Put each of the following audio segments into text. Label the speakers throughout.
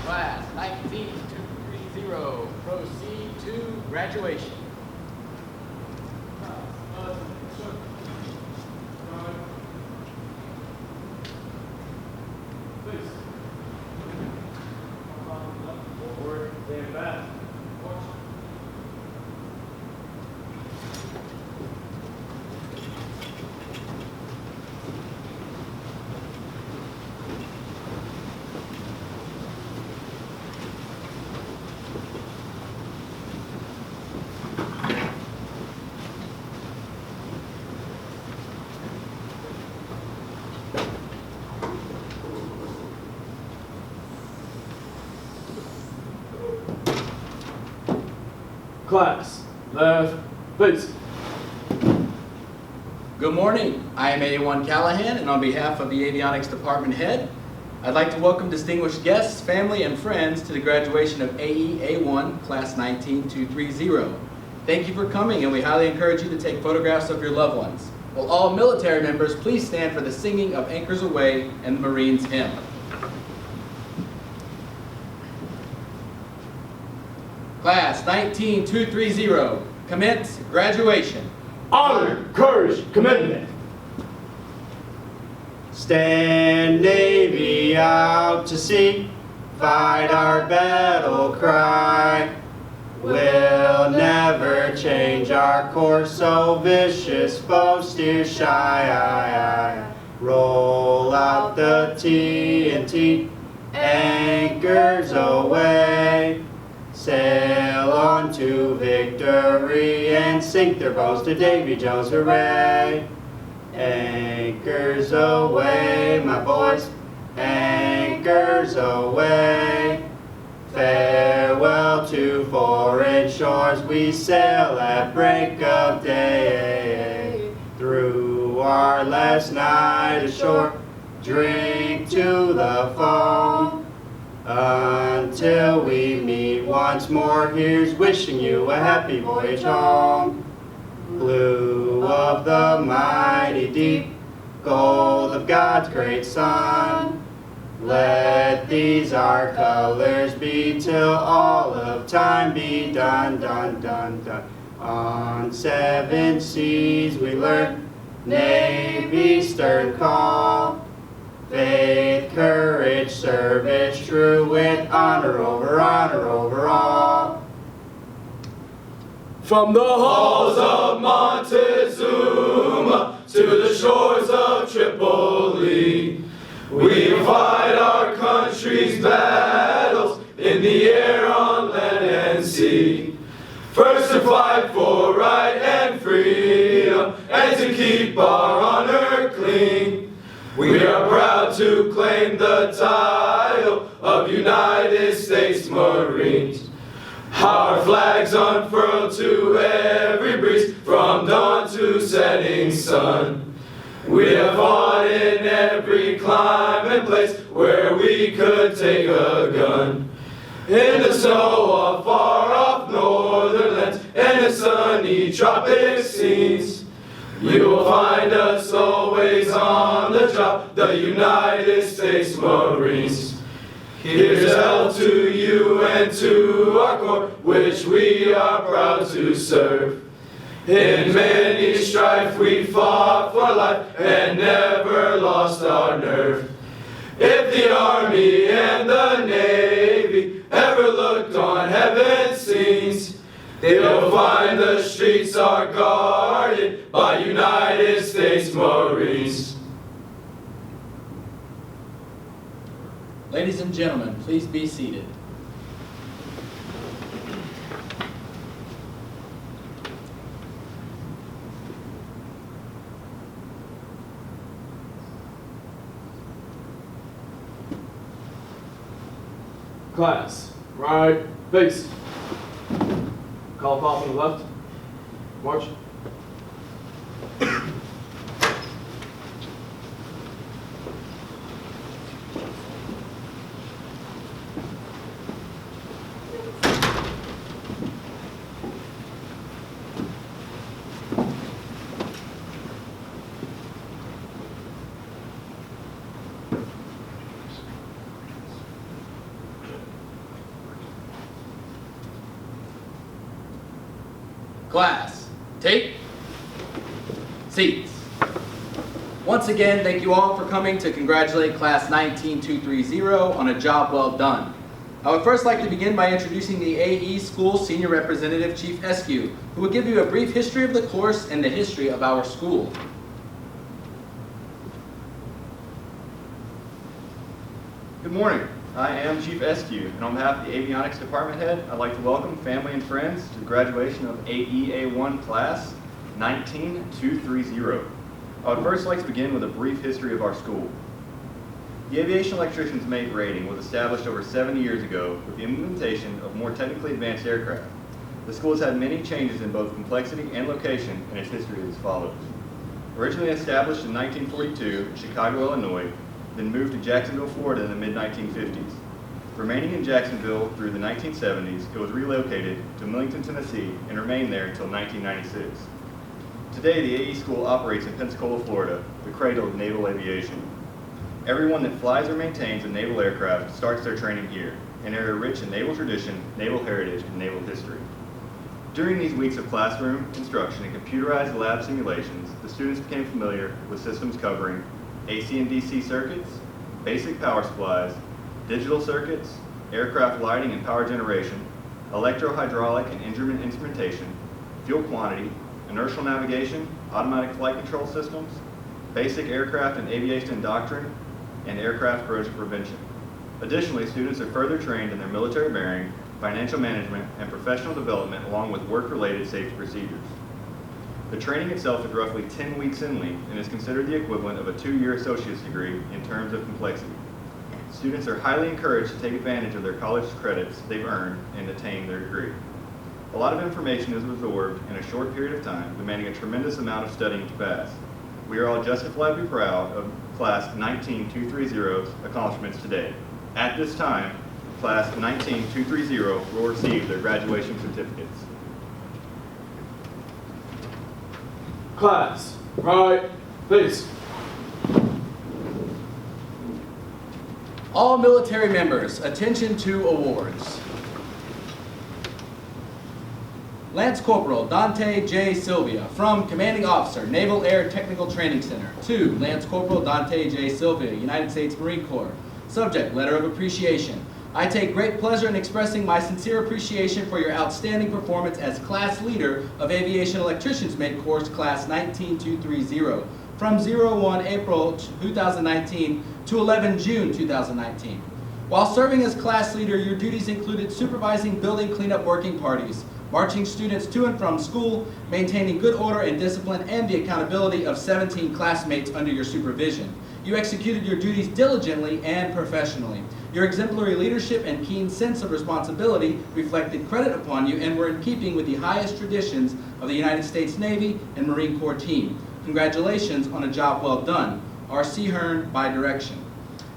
Speaker 1: Class 19230, proceed to graduation.
Speaker 2: Forward, stand fast.
Speaker 3: Class, left, please.
Speaker 1: Good morning. I am A1 Callahan, and on behalf of the Avionics Department Head, I'd like to welcome distinguished guests, family, and friends to the graduation of AE-A1 Class 19230. Thank you for coming, and we highly encourage you to take photographs of your loved ones. Will all military members please stand for the singing of Anchors Aweigh and the Marines Hymn. Class 19230, commence graduation.
Speaker 3: Honor, courage, commitment.
Speaker 4: Stand Navy out to sea, fight our battle cry. We'll never change our course, so vicious foes steer shy. Roll out the TNT, anchors away. Sail on to victory and sink their boats to Davy Jones, hooray! Anchors away, my boys, anchors away. Farewell to foreign shores, we sail at break of day. Through our last night ashore, drink to the foam. Until we meet once more, here's wishing you a happy voyage home. Blue of the mighty deep, gold of God's great sun. Let these our colors be till all of time be done, done, done, done. On 7 seas we learn Navy's stern call. Faith, courage, service true, with honor over all.
Speaker 3: From the halls of Montezuma to the shores of Tripoli, we fight our country's battles in the air, on land and sea. First to fight for right and freedom, and to keep our honor clean. We are proud to claim the title of United States Marines. Our flags unfurled to every breeze, from dawn to setting sun. We have fought in every clime and place where we could take a gun. In the snow of far off northern lands and the sunny tropic scenes, you will find us always on the job, the United States Marines. Here's health to you and to our corps, which we are proud to serve. In many strife we fought for life and never lost our nerve. If the Army and the Navy ever looked on heaven's scenes, they'll find the streets are guarded by United States Marines.
Speaker 1: Ladies and gentlemen, please be seated.
Speaker 3: Class, right, face. Call off on the left. March.
Speaker 1: Class, take seats. Once again, thank you all for coming to congratulate Class 19230 on a job well done. I would first like to begin by introducing the AE School Senior Representative, Chief Eskew, who will give you a brief history of the course and the history of our school.
Speaker 5: Good morning. I am Chief Eskew, and on behalf of the Avionics Department Head, I'd like to welcome family and friends to the graduation of AEA1 Class 19230. I would first like to begin with a brief history of our school. The Aviation Electrician's Mate rating was established over 70 years ago with the implementation of more technically advanced aircraft. The school has had many changes in both complexity and location, and its history is as follows. Originally established in 1942 in Chicago, Illinois, then moved to Jacksonville, Florida in the mid-1950s. Remaining in Jacksonville through the 1970s, it was relocated to Millington, Tennessee, and remained there until 1996. Today, the AE School operates in Pensacola, Florida, the cradle of naval aviation. Everyone that flies or maintains a naval aircraft starts their training here, an area rich in naval tradition, naval heritage, and naval history. During these weeks of classroom instruction and computerized lab simulations, the students became familiar with systems covering AC and DC circuits, basic power supplies, digital circuits, aircraft lighting and power generation, electro-hydraulic and instrumentation, fuel quantity, inertial navigation, automatic flight control systems, basic aircraft and aviation doctrine, and aircraft corrosion prevention. Additionally, students are further trained in their military bearing, financial management, and professional development along with work-related safety procedures. The training itself is roughly 10 weeks in length and is considered the equivalent of a 2-year associate's degree in terms of complexity. Students are highly encouraged to take advantage of their college credits they've earned and attain their degree. A lot of information is absorbed in a short period of time, demanding a tremendous amount of studying to pass. We are all justifiably proud of Class 19230's accomplishments today. At this time, Class 19230 will receive their graduation certificates.
Speaker 3: Class, right, please.
Speaker 1: All military members, attention to awards. Lance Corporal Dante J. Sylvia, from Commanding Officer, Naval Air Technical Training Center. To Lance Corporal Dante J. Sylvia, United States Marine Corps. Subject, Letter of Appreciation. I take great pleasure in expressing my sincere appreciation for your outstanding performance as class leader of Aviation Electrician's Mate Course Class 19230 from 01 April 2019 to 11 June 2019. While serving as class leader, your duties included supervising building cleanup working parties, marching students to and from school, maintaining good order and discipline, and the accountability of 17 classmates under your supervision. You executed your duties diligently and professionally. Your exemplary leadership and keen sense of responsibility reflected credit upon you and were in keeping with the highest traditions of the United States Navy and Marine Corps team. Congratulations on a job well done. R.C. Hearn by direction.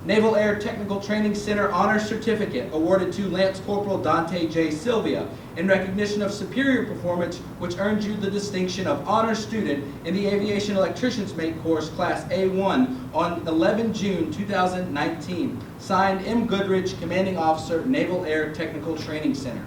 Speaker 1: Naval Air Technical Training Center Honor Certificate awarded to Lance Corporal Dante J. Sylvia in recognition of superior performance, which earned you the distinction of Honor Student in the Aviation Electrician's Mate Course Class A1 on 11 June 2019. Signed, M. Goodrich, Commanding Officer, Naval Air Technical Training Center.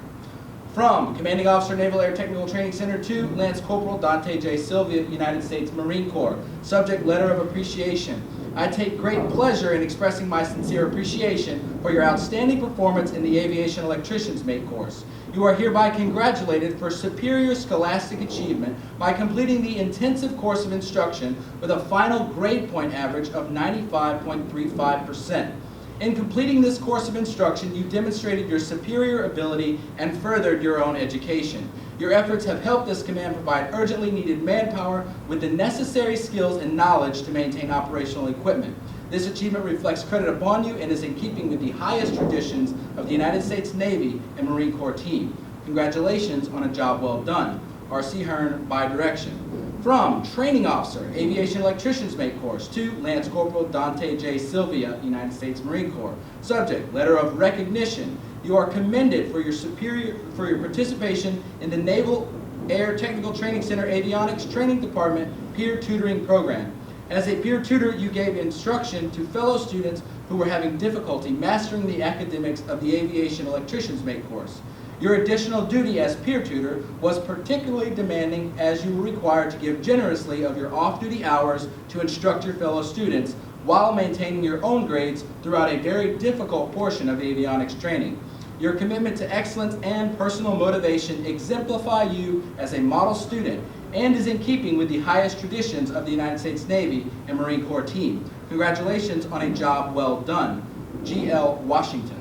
Speaker 1: From Commanding Officer, Naval Air Technical Training Center to Lance Corporal Dante J. Sylvia, United States Marine Corps. Subject, Letter of Appreciation. I take great pleasure in expressing my sincere appreciation for your outstanding performance in the Aviation Electrician's Mate Course. You are hereby congratulated for superior scholastic achievement by completing the intensive course of instruction with a final grade point average of 95.35%. In completing this course of instruction, you demonstrated your superior ability and furthered your own education. Your efforts have helped this command provide urgently needed manpower with the necessary skills and knowledge to maintain operational equipment. This achievement reflects credit upon you and is in keeping with the highest traditions of the United States Navy and Marine Corps team. Congratulations on a job well done. R.C. Hearn by direction. From Training Officer, Aviation Electrician's Mate Course to Lance Corporal Dante J. Sylvia, United States Marine Corps. Subject, Letter of Recognition. You are commended for your participation in the Naval Air Technical Training Center Avionics Training Department Peer Tutoring Program. As a peer tutor, you gave instruction to fellow students who were having difficulty mastering the academics of the Aviation Electrician's Mate Course. Your additional duty as peer tutor was particularly demanding as you were required to give generously of your off-duty hours to instruct your fellow students while maintaining your own grades throughout a very difficult portion of avionics training. Your commitment to excellence and personal motivation exemplify you as a model student and is in keeping with the highest traditions of the United States Navy and Marine Corps team. Congratulations on a job well done. G.L. Washington.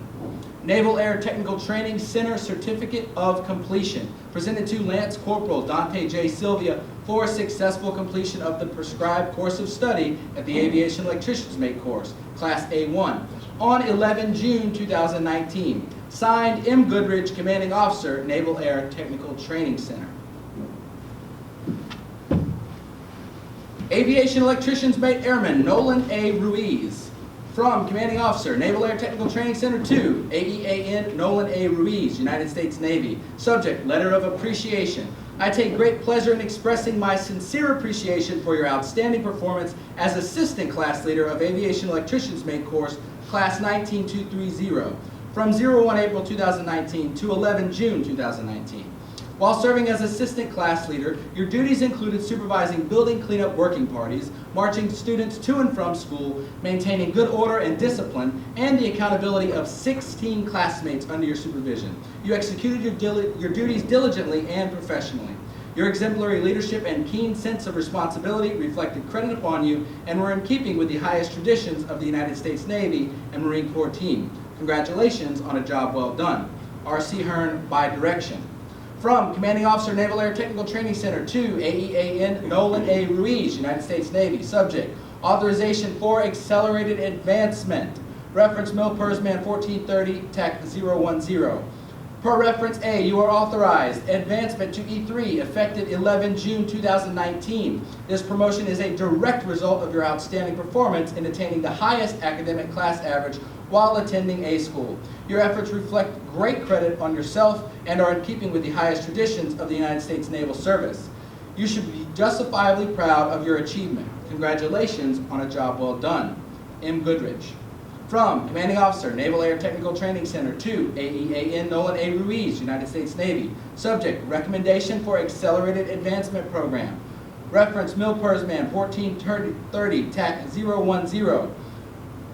Speaker 1: Naval Air Technical Training Center Certificate of Completion, presented to Lance Corporal Dante J. Sylvia for successful completion of the prescribed course of study at the Aviation Electrician's Mate course, Class A1, on 11 June 2019. Signed, M. Goodrich, Commanding Officer, Naval Air Technical Training Center. Aviation Electrician's Mate Airman Nolan A. Ruiz. From Commanding Officer, Naval Air Technical Training Center to AEAN Nolan A. Ruiz, United States Navy. Subject, Letter of Appreciation. I take great pleasure in expressing my sincere appreciation for your outstanding performance as Assistant Class Leader of Aviation Electrician's Mate Course, Class 19230, from 01 April 2019 to 11 June 2019. While serving as Assistant Class Leader, your duties included supervising building cleanup working parties, marching students to and from school, maintaining good order and discipline, and the accountability of 16 classmates under your supervision. You executed your duties diligently and professionally. Your exemplary leadership and keen sense of responsibility reflected credit upon you and were in keeping with the highest traditions of the United States Navy and Marine Corps team. Congratulations on a job well done. R.C. Hearn by direction. From Commanding Officer, Naval Air Technical Training Center to AEAN Nolan A. Ruiz, United States Navy. Subject, Authorization for Accelerated Advancement. Reference MilPERS Man 1430, TAC 010. Per reference A, you are authorized advancement to E3 effective 11 June 2019. This promotion is a direct result of your outstanding performance in attaining the highest academic class average while attending A school. Your efforts reflect great credit on yourself and are in keeping with the highest traditions of the United States Naval Service. You should be justifiably proud of your achievement. Congratulations on a job well done. M. Goodrich. From Commanding Officer, Naval Air Technical Training Center to AEAN Nolan A. Ruiz, United States Navy. Subject, Recommendation for Accelerated Advancement Program. Reference MilPERS Man 1430, TAC 010.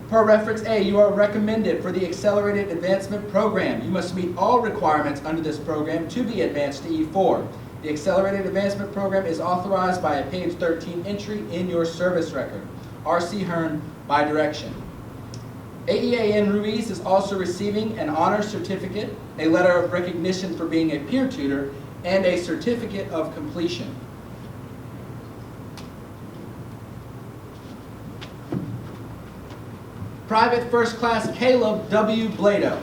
Speaker 1: Per reference A, you are recommended for the Accelerated Advancement Program. You must meet all requirements under this program to be advanced to E4. The Accelerated Advancement Program is authorized by a page 13 entry in your service record. R.C. Hearn by direction. AEAN Ruiz is also receiving an honor certificate, a letter of recognition for being a peer tutor, and a certificate of completion. Private First Class Caleb W. Blado.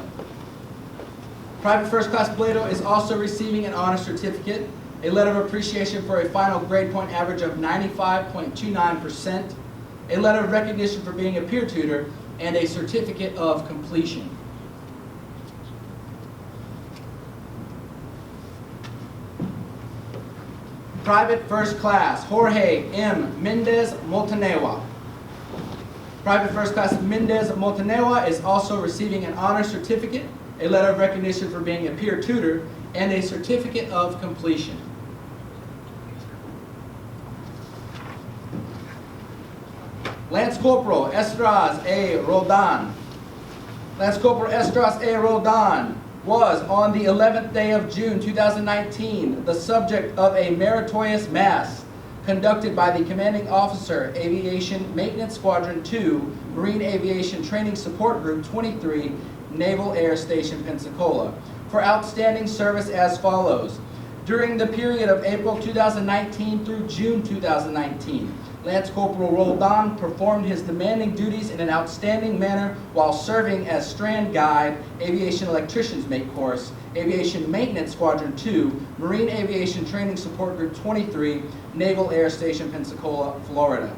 Speaker 1: Private First Class Blado is also receiving an honor certificate, a letter of appreciation for a final grade point average of 95.29%, a letter of recognition for being a peer tutor, and a certificate of completion. Private First Class Jorge M. Mendez Montanewa. Private First Class Mendez Montanewa is also receiving an honor certificate, a letter of recognition for being a peer tutor, and a certificate of completion. Lance Corporal Estras A. Roldan. Lance Corporal Estras A. Roldan was, on the 11th day of June 2019, the subject of a meritorious mass conducted by the Commanding Officer, Aviation Maintenance Squadron 2, Marine Aviation Training Support Group 23, Naval Air Station, Pensacola, for outstanding service as follows. During the period of April 2019 through June 2019, Lance Corporal Roldan performed his demanding duties in an outstanding manner while serving as Strand Guide, Aviation Electrician's Mate Course, Aviation Maintenance Squadron 2, Marine Aviation Training Support Group 23, Naval Air Station, Pensacola, Florida.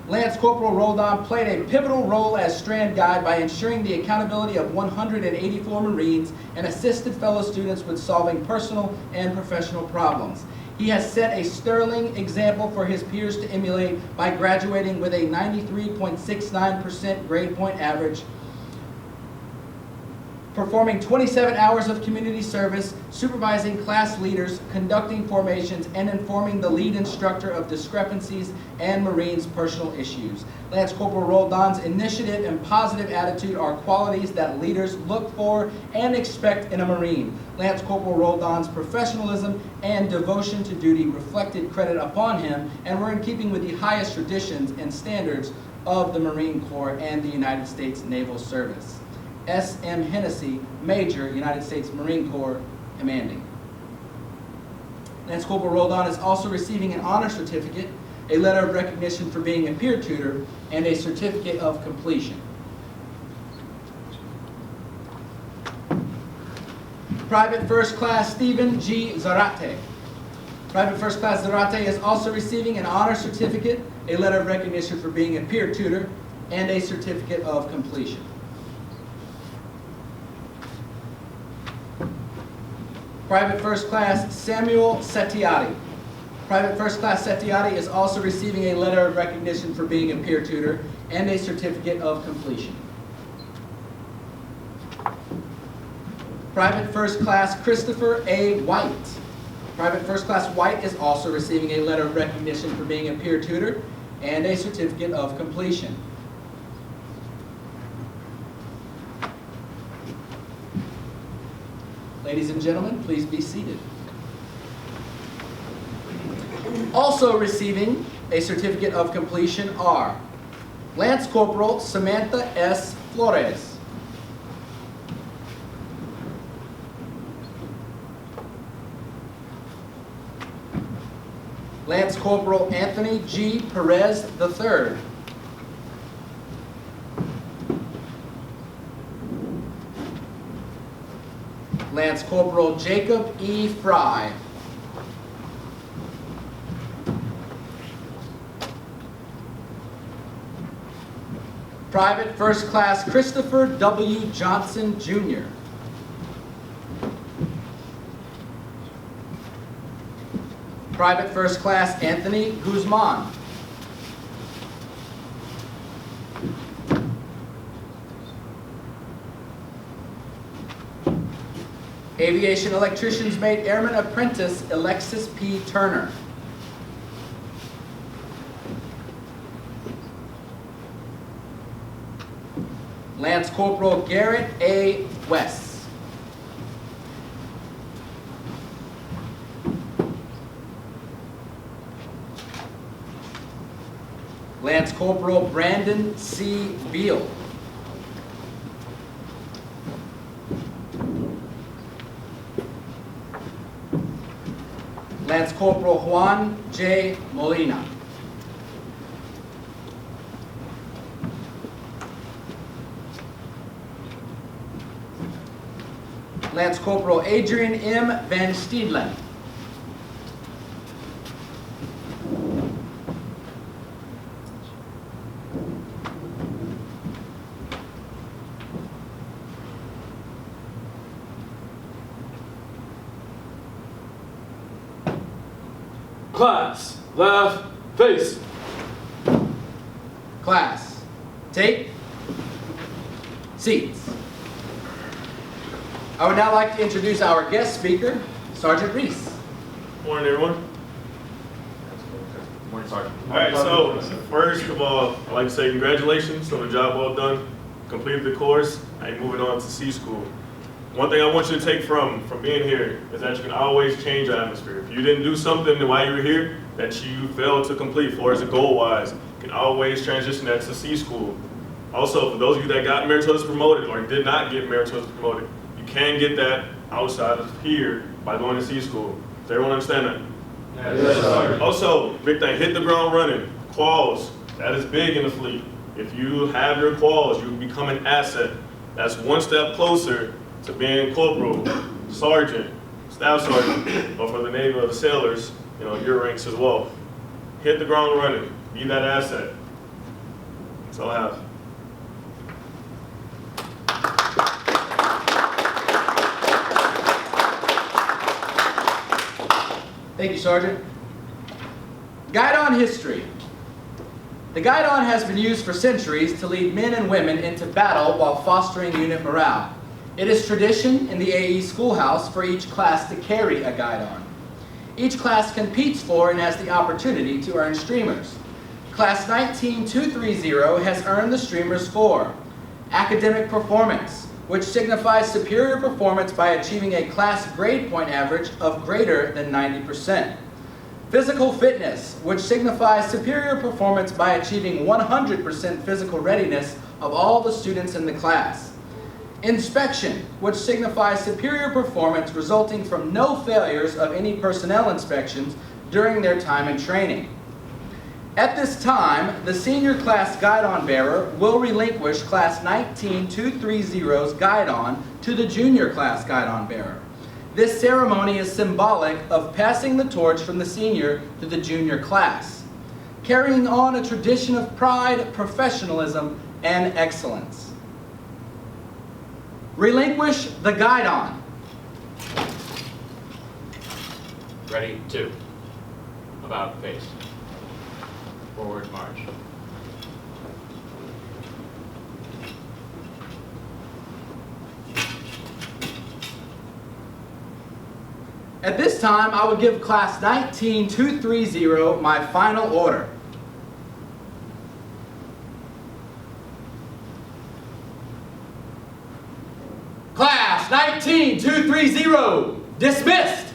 Speaker 1: Lance Corporal Roldan played a pivotal role as Strand Guide by ensuring the accountability of 184 Marines and assisted fellow students with solving personal and professional problems. He has set a sterling example for his peers to emulate by graduating with a 93.69% grade point average. performing 27 hours of community service, supervising class leaders, conducting formations, and informing the lead instructor of discrepancies and Marines' personal issues. Lance Corporal Roldan's initiative and positive attitude are qualities that leaders look for and expect in a Marine. Lance Corporal Roldan's professionalism and devotion to duty reflected credit upon him and were in keeping with the highest traditions and standards of the Marine Corps and the United States Naval Service. S.M. Hennessy, Major, United States Marine Corps, commanding. Lance Corporal Roldan is also receiving an honor certificate, a letter of recognition for being a peer tutor, and a certificate of completion. Private First Class Stephen G. Zarate. Private First Class Zarate is also receiving an honor certificate, a letter of recognition for being a peer tutor, and a certificate of completion. Private First Class Samuel Settiati. Private First Class Settiati is also receiving a letter of recognition for being a peer tutor and a certificate of completion. Private First Class Christopher A. White. Private First Class White is also receiving a letter of recognition for being a peer tutor and a certificate of completion. Ladies and gentlemen, please be seated. Also receiving a certificate of completion are Lance Corporal Samantha S. Flores. Lance Corporal Anthony G. Perez III. Lance Corporal Jacob E. Fry. Private First Class Christopher W. Johnson, Jr. Private First Class Anthony Guzman. Aviation Electrician's Mate Airman Apprentice Alexis P. Turner. Lance Corporal Garrett A. West. Lance Corporal Brandon C. Beal. Lance Corporal Juan J. Molina. Lance Corporal Adrian M. Van Stiedlen.
Speaker 3: Class, left, face.
Speaker 1: Class, take seats. I would now like to introduce our guest speaker, Sergeant Reese.
Speaker 2: Morning, everyone.
Speaker 5: Morning, Sergeant.
Speaker 2: All right, so first of all, I'd like to say congratulations on the job well done. Completed the course, and you're moving on to C school. One thing I want you to take from being here is that you can always change the atmosphere. If you didn't do something while you were here that you failed to complete for as a goal-wise, you can always transition that to C school. Also, for those of you that got meritorious promoted or did not get meritorious promoted, you can get that outside of here by going to C school. Does everyone understand that?
Speaker 3: Yes, sir.
Speaker 2: Also, big thing, hit the ground running. Quals, that is big in the fleet. If you have your quals, you become an asset. That's one step closer to being corporal, sergeant, staff sergeant, or for the Navy or the sailors, your ranks as well. Hit the ground running, be that asset. That's all I have.
Speaker 1: Thank you, Sergeant. Guidon history. The Guidon has been used for centuries to lead men and women into battle while fostering unit morale. It is tradition in the AE schoolhouse for each class to carry a guidon. Each class competes for and has the opportunity to earn streamers. Class 19230 has earned the streamers for academic performance, which signifies superior performance by achieving a class grade point average of greater than 90%. Physical fitness, which signifies superior performance by achieving 100% physical readiness of all the students in the class. Inspection, which signifies superior performance resulting from no failures of any personnel inspections during their time in training. At this time, the senior class guidon bearer will relinquish class 19230's guidon to the junior class guidon bearer. This ceremony is symbolic of passing the torch from the senior to the junior class, carrying on a tradition of pride, professionalism, and excellence. Relinquish the guidon.
Speaker 6: Ready, two. About face. Forward march.
Speaker 1: At this time, I would give class 19230 my final order. Class 19230, dismissed!